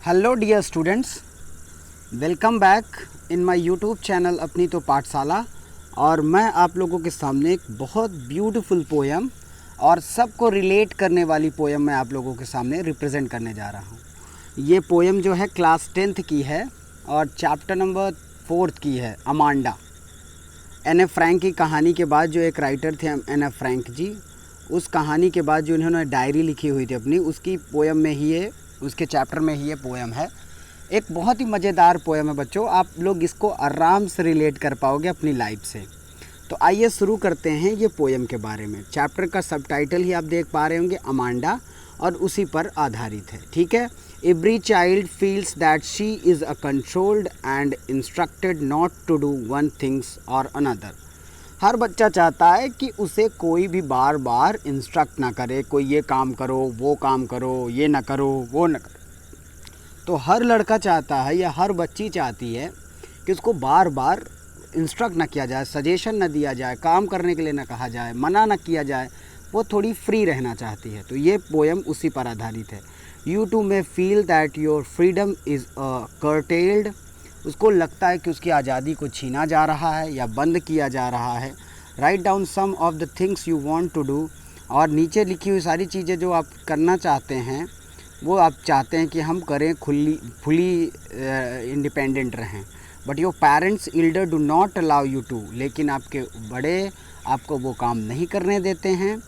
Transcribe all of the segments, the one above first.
Hello dear students, welcome back in my YouTube channel अपनी तो पाठशाला। और मैं आप लोगों के सामने एक बहुत ब्यूटीफुल पोएम और सबको रिलेट करने वाली पोएम मैं आप लोगों के सामने रिप्रेजेंट करने जा रहा हूँ। ये पोएम जो है क्लास 10th की है और चैप्टर नंबर 4 की है, अमांडा। एन एफ फ्रैंक की कहानी के बाद जो एक राइटर थे एन एफ फ्रैंक जी, उस कहानी के बाद जो इन्होंने डायरी लिखी हुई थी अपनी, उसकी पोएम में ही ये, उसके चैप्टर में ही ये पोएम है। एक बहुत ही मज़ेदार पोएम है बच्चों, आप लोग इसको आराम से रिलेट कर पाओगे अपनी लाइफ से। तो आइए शुरू करते हैं ये पोएम के बारे में। चैप्टर का सबटाइटल ही आप देख पा रहे होंगे, अमांडा, और उसी पर आधारित है। ठीक है। Every child feels that she is a controlled and instructed not to do one things और अनदर। हर बच्चा चाहता है कि उसे कोई भी बार बार इंस्ट्रक्ट ना करे, कोई ये काम करो, वो काम करो, ये ना करो, वो ना करो। तो हर लड़का चाहता है या हर बच्ची चाहती है कि उसको बार बार इंस्ट्रक्ट ना किया जाए, सजेशन ना दिया जाए, काम करने के लिए ना कहा जाए, मना ना किया जाए। वो थोड़ी फ्री रहना चाहती है। तो ये पोएम उसी पर आधारित है। You too may feel that your freedom is curtailed. उसको लगता है कि उसकी आज़ादी को छीना जा रहा है या बंद किया जा रहा है। Write down some of the things you want to do. और नीचे लिखी हुई सारी चीज़ें जो आप करना चाहते हैं वो आप चाहते हैं कि हम करें, फुली इंडिपेंडेंट रहें। But your parents elder do not allow you to. लेकिन आपके बड़े आपको वो काम नहीं करने देते हैं।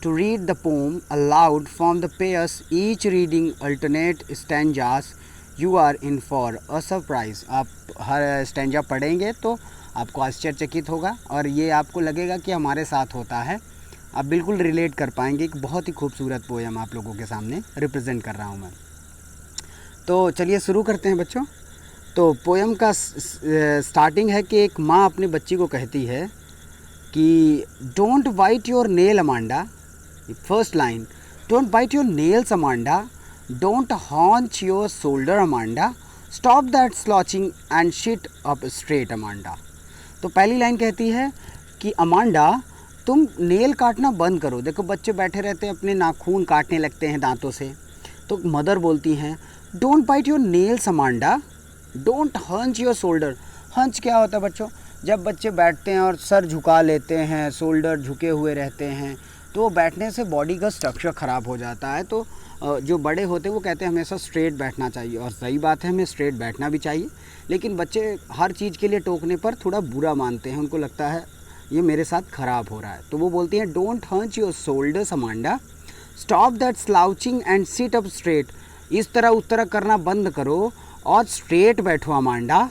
To read the poem aloud from the pairs, each reading alternate stanzas, you are in for a surprise. आप हर स्टैंजा पढ़ेंगे तो आपको आश्चर्यचकित होगा और ये आपको लगेगा कि हमारे साथ होता है। आप बिल्कुल रिलेट कर पाएंगे। एक बहुत ही खूबसूरत पोएम आप लोगों के सामने रिप्रेजेंट कर रहा हूँ मैं। तो चलिए शुरू करते हैं बच्चों। तो पोएम का स्टार्टिंग है कि एक माँ अपनी बच्ची को कहती है कि don't bite your nail Amanda. First line, don't bite your nails Amanda, don't hunch your shoulder Amanda, stop that slouching and sit up straight Amanda. तो पहली लाइन कहती है कि अमांडा, तुम नेल काटना बंद करो। देखो बच्चे बैठे रहते हैं, अपने नाखून काटने लगते हैं दांतों से। तो मदर बोलती हैं don't bite your nails Amanda, don't hunch your shoulder. Hunch क्या होता है बच्चों? जब बच्चे बैठते हैं और सर झुका लेते हैं, शोल्डर झुके हुए रहते हैं, तो बैठने से बॉडी का स्ट्रक्चर ख़राब हो जाता है। तो जो बड़े होते हैं वो कहते हैं हमेशा स्ट्रेट बैठना चाहिए, और सही बात है, हमें स्ट्रेट बैठना भी चाहिए। लेकिन बच्चे हर चीज़ के लिए टोकने पर थोड़ा बुरा मानते हैं, उनको लगता है ये मेरे साथ ख़राब हो रहा है। तो वो बोलती हैं don't hunch your shoulders Amanda, stop that slouching and sit up straight. इस तरह उस तरह करना बंद करो और स्ट्रेट बैठो अमांडा।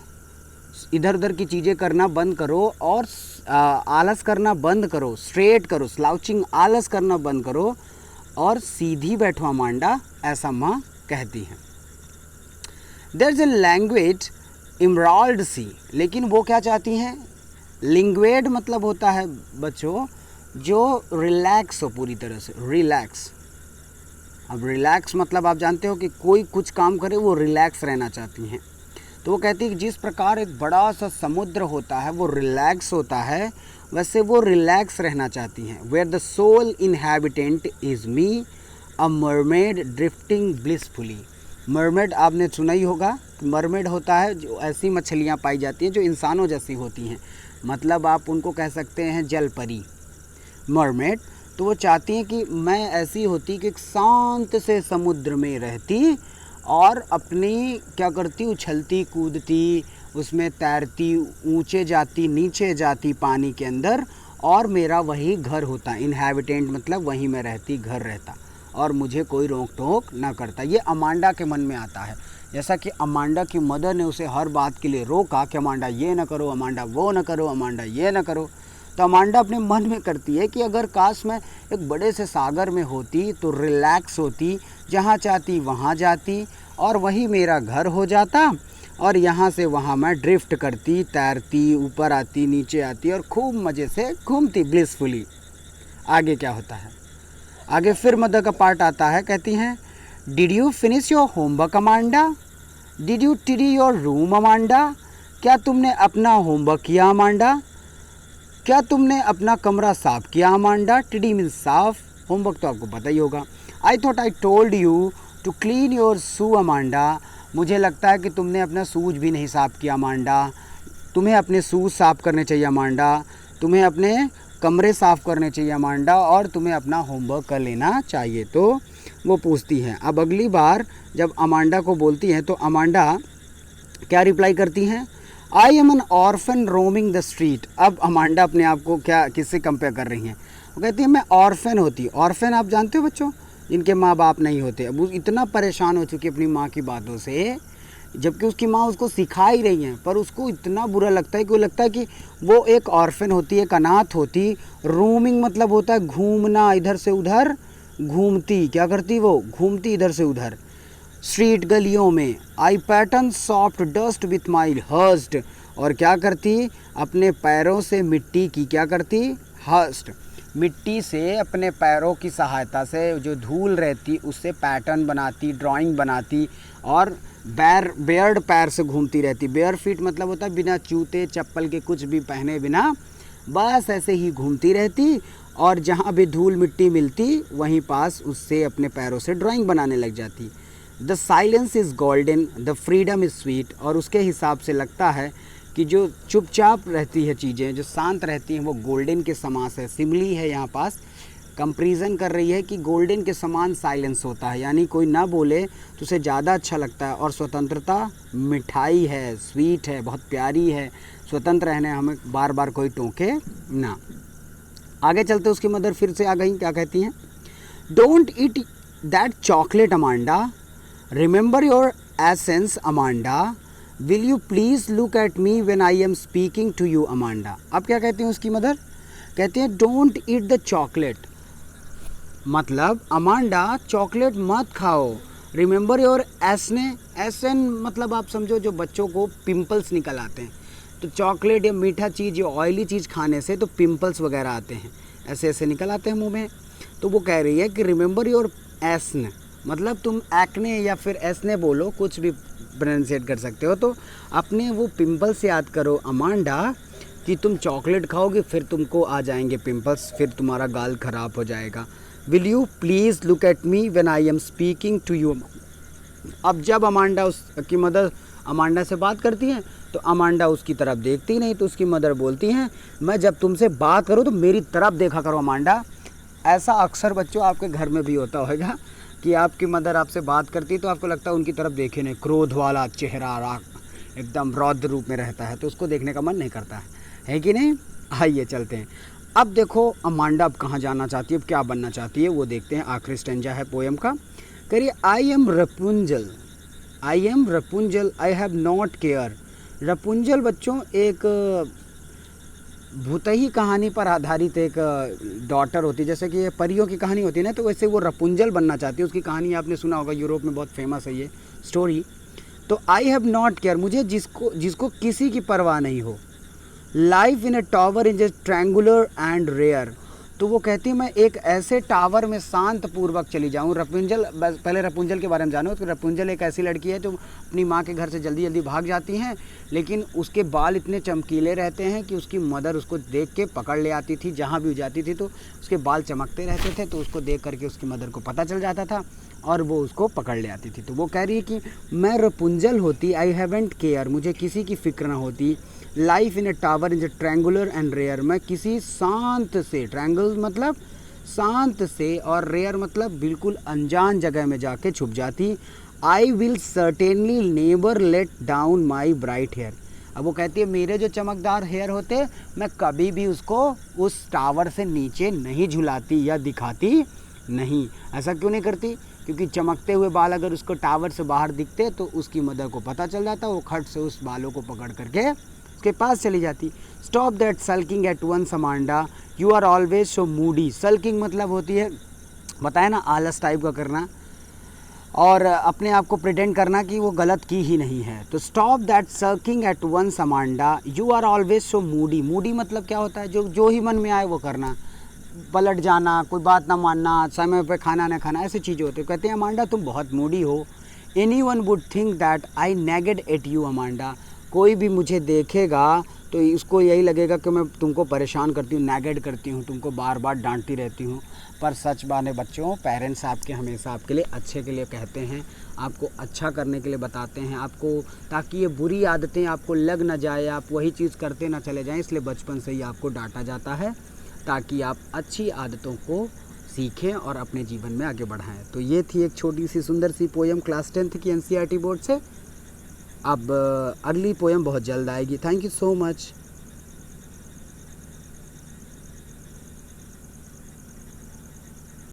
इधर उधर की चीज़ें करना बंद करो और आलस करना बंद करो, स्ट्रेट करो, स्लाउचिंग आलस करना बंद करो और सीधी बैठो अमांडा, ऐसा माँ कहती हैं। There is a language emerald sea. लेकिन वो क्या चाहती हैं? लिंग्वेड मतलब होता है बच्चों जो रिलैक्स हो, पूरी तरह से रिलैक्स। अब रिलैक्स मतलब आप जानते हो कि कोई कुछ काम करे वो रिलैक्स रहना चाहती हैं। तो वो कहती है कि जिस प्रकार एक बड़ा सा समुद्र होता है वो रिलैक्स होता है, वैसे वो रिलैक्स रहना चाहती हैं। Where the sole inhabitant is me, a mermaid drifting blissfully. Mermaid आपने सुना ही होगा। मरमेड होता है जो ऐसी मछलियाँ पाई जाती हैं जो इंसानों जैसी होती हैं, मतलब आप उनको कह सकते हैं जल परी, मरमेड। तो वो चाहती हैं कि मैं ऐसी होती कि एक शांत से समुद्र में रहती और अपनी क्या करती, उछलती कूदती, उसमें तैरती, ऊंचे जाती नीचे जाती पानी के अंदर, और मेरा वही घर होता। इनहैबिटेंट मतलब वहीं मैं रहती, घर रहता, और मुझे कोई रोक टोक ना करता। ये अमांडा के मन में आता है। जैसा कि अमांडा की मदर ने उसे हर बात के लिए रोका कि अमांडा ये ना करो, अमांडा वो ना करो, अमांडा ये ना करो। तो अमांडा अपने मन में करती है कि अगर काश मैं एक बड़े से सागर में होती तो रिलैक्स होती, जहाँ चाहती वहाँ जाती और वही मेरा घर हो जाता, और यहाँ से वहाँ मैं ड्रिफ्ट करती, तैरती, ऊपर आती नीचे आती और खूब मज़े से घूमती ब्लिसफुली। आगे क्या होता है? आगे फिर मदर का पार्ट आता है। कहती हैं did you finish your homework Amanda, did you टिडी योर रूम अमांडा। क्या तुमने अपना होमवर्क किया अमांडा? क्या तुमने अपना कमरा साफ़ किया अमांडा? टिडी मीन्स साफ, होमवर्क तो आपको पता ही होगा। I thought I told you to clean your shoe Amanda, मुझे लगता है कि तुमने अपना शूज भी नहीं साफ़ किया अमांडा, तुम्हें अपने शूज़ साफ़ करने चाहिए अमांडा, तुम्हें अपने कमरे साफ़ करने चाहिए अमांडा, और तुम्हें अपना होमवर्क कर लेना चाहिए। तो वो पूछती हैं। अब अगली बार जब अमांडा को बोलती हैं तो अमांडा क्या रिप्लाई करती हैं, I am N orphan roaming the street. अब अमांडा अपने आप को क्या किससे कंपेयर कर रही हैं, वो कहती है मैं ऑर्फन होती। ऑर्फन आप जानते हो बच्चों, जिनके माँ बाप नहीं होते। अब वो इतना परेशान हो चुकी है अपनी माँ की बातों से, जबकि उसकी माँ उसको सिखा ही रही हैं, पर उसको इतना बुरा लगता है कि वो लगता है कि वो एक ऑर्फन होती है, एक अनाथ होती। रोमिंग मतलब होता है घूमना, इधर से उधर घूमती। क्या करती वो, घूमती इधर से उधर स्ट्रीट गलियों में। I pattern soft dust with my hurst, और क्या करती, अपने पैरों से मिट्टी की क्या करती, हर्स्ट, मिट्टी से अपने पैरों की सहायता से जो धूल रहती उससे पैटर्न बनाती, ड्राइंग बनाती, और बेयर्ड पैर से घूमती रहती। बेयर फीट मतलब होता है बिना जूते चप्पल के, कुछ भी पहने बिना, बस ऐसे ही घूमती रहती, और जहाँ भी धूल मिट्टी मिलती वहीं पास उससे अपने पैरों से ड्राइंग बनाने लग जाती। The silence is golden, the freedom is sweet, और उसके हिसाब से लगता है कि जो चुपचाप रहती है चीज़ें, जो शांत रहती हैं, वो गोल्डन के समास है। सिमिली है यहाँ पास, कंपैरिजन कर रही है कि गोल्डन के समान साइलेंस होता है, यानी कोई ना बोले तो उसे ज़्यादा अच्छा लगता है। और स्वतंत्रता मिठाई है, स्वीट है, बहुत प्यारी है। स्वतंत्र रहने हमें बार बार कोई टोके ना। आगे चलते उसकी मदर फिर से आ गई, क्या कहती हैं, don't eat that chocolate Amanda, remember your essence Amanda, will you please look at me when I am speaking to you Amanda. अब क्या कहती हैं उसकी मदर, कहती हैं डोंट ईट द चॉकलेट, मतलब अमांडा चॉकलेट मत खाओ। रिमेंबर योर एसने, एसन मतलब आप समझो जो बच्चों को पिंपल्स निकल आते हैं, तो चॉकलेट या मीठा चीज़ या ऑयली चीज़ खाने से तो पिंपल्स वगैरह आते हैं, ऐसे ऐसे निकल आते हैं मुंह में। तो वो कह रही है कि रिमेंबर योर एसन, मतलब तुम एक्ने या फिर एसने बोलो, कुछ भी प्रोनाउंसिएट कर सकते हो। तो अपने वो पिंपल्स याद करो अमांडा, कि तुम चॉकलेट खाओगे फिर तुमको आ जाएंगे पिंपल्स, फिर तुम्हारा गाल ख़राब हो जाएगा। Will you please look at me when I am speaking to you. अब जब अमांडा उसकी मदर अमांडा से बात करती हैं तो अमांडा उसकी तरफ देखती नहीं, तो उसकी मदर बोलती हैं मैं जब तुमसे बात करूँ तो मेरी तरफ देखा करो अमांडा। ऐसा अक्सर बच्चों आपके घर में भी होता होगा कि आपकी मदर आपसे बात करती तो आपको लगता है उनकी तरफ देखे नहीं, क्रोध वाला चेहरा एकदम रौद्र रूप में रहता है, तो उसको देखने का मन नहीं करता है कि नहीं। आइए चलते हैं। अब देखो अमांडा अब कहाँ जाना चाहती है, अब क्या बनना चाहती है वो देखते हैं। आखिरी स्टेंजा है पोएम का, करिए I am Rapunzel, I am Rapunzel, I have not care. Rapunzel बच्चों एक भूतही कहानी पर आधारित एक डॉटर होती है, जैसे कि ये परियों की कहानी होती है ना, तो वैसे वो रपुंजल बनना चाहती है। उसकी कहानी आपने सुना होगा, यूरोप में बहुत फेमस है ये स्टोरी। तो आई हैव नॉट केयर, मुझे जिसको किसी की परवाह नहीं हो। Life in a tower is a triangular and rare, तो वो कहती है मैं एक ऐसे टावर में शांत पूर्वक चली जाऊँ। रपुंजल, पहले रपुंजल के बारे में जानो तो रपुंजल एक ऐसी लड़की है जो अपनी माँ के घर से जल्दी जल्दी भाग जाती हैं, लेकिन उसके बाल इतने चमकीले रहते हैं कि उसकी मदर उसको देख के पकड़ ले आती थी। जहाँ भी जाती थी तो उसके बाल चमकते रहते थे, तो उसको देख करके उसकी मदर को पता चल जाता था और वो उसको पकड़ ले आती थी। तो वो कह रही है कि मैं रपुंजल होती, आई हैवेंट केयर, मुझे किसी की फिक्र ना होती। Life in a tower is a triangular and rare, मैं किसी शांत से, ट्रैंगल मतलब शांत से, और रेयर मतलब बिल्कुल अनजान जगह में जाके छुप जाती। I will certainly never let down my bright hair, अब वो कहती है मेरे जो चमकदार हेयर होते मैं कभी भी उसको उस टावर से नीचे नहीं झुलाती या दिखाती नहीं। ऐसा क्यों नहीं करती? क्योंकि चमकते हुए बाल अगर उसको टावर से बाहर दिखते तो उसकी मदर को पता चल जाता, वो खट से उस बालों को पकड़ करके उसके पास चली जाती। Stop that sulking at once Amanda, you are always so moody. Sulking मतलब होती है, बताया ना, आलस टाइप का करना और अपने आप को प्रिटेंड करना कि वो गलत की ही नहीं है। तो stop that sulking at once Amanda, you are always so moody. Moody मतलब क्या होता है? जो ही मन में आए वो करना, पलट जाना, कोई बात ना मानना, समय पे खाना ना खाना, ऐसी चीज़ें होती है। कहते हैं अमांडा तुम बहुत मूडी हो। Anyone would think that I nagged at you Amanda, कोई भी मुझे देखेगा तो उसको यही लगेगा कि मैं तुमको परेशान करती हूँ, नेगेट करती हूँ, तुमको बार बार डांटती रहती हूँ। पर सच माने बच्चों, पेरेंट्स आपके हमेशा आपके लिए अच्छे के लिए कहते हैं, आपको अच्छा करने के लिए बताते हैं आपको, ताकि ये बुरी आदतें आपको लग ना जाए, आप वही चीज़ करते ना चले जाएं। इसलिए बचपन से ही आपको डांटा जाता है ताकि आप अच्छी आदतों को सीखें और अपने जीवन में आगे बढ़ाएं। तो ये थी एक छोटी सी सुंदर सी पोएम क्लास 10th की NCERT बोर्ड से। अब अगली पोएम बहुत जल्द आएगी। Thank you so much.